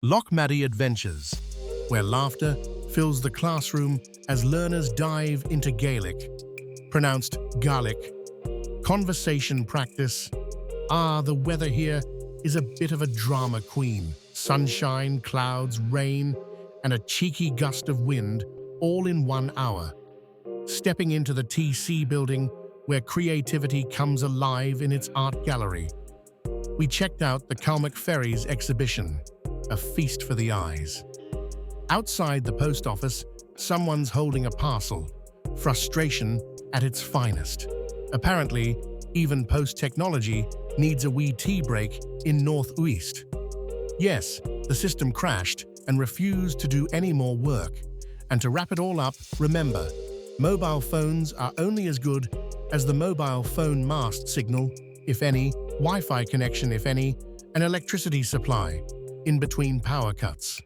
Lochmaddy Adventures, where laughter fills the classroom as learners dive into Gaelic, pronounced Gaelic, conversation practice. The weather here is a bit of a drama queen. Sunshine, clouds, rain, and a cheeky gust of wind, all in 1 hour. Stepping into the TC building, where creativity comes alive in its art gallery. We checked out the Calmac Ferries exhibition, a feast for the eyes. Outside the post office, someone's holding a parcel. Frustration at its finest. Apparently, even post-technology needs a wee tea break in North Uibhist. Yes, the system crashed and refused to do any more work. And to wrap it all up, remember, mobile phones are only as good as the mobile phone mast signal, if any, Wi-Fi connection, if any, and electricity supply in between power cuts.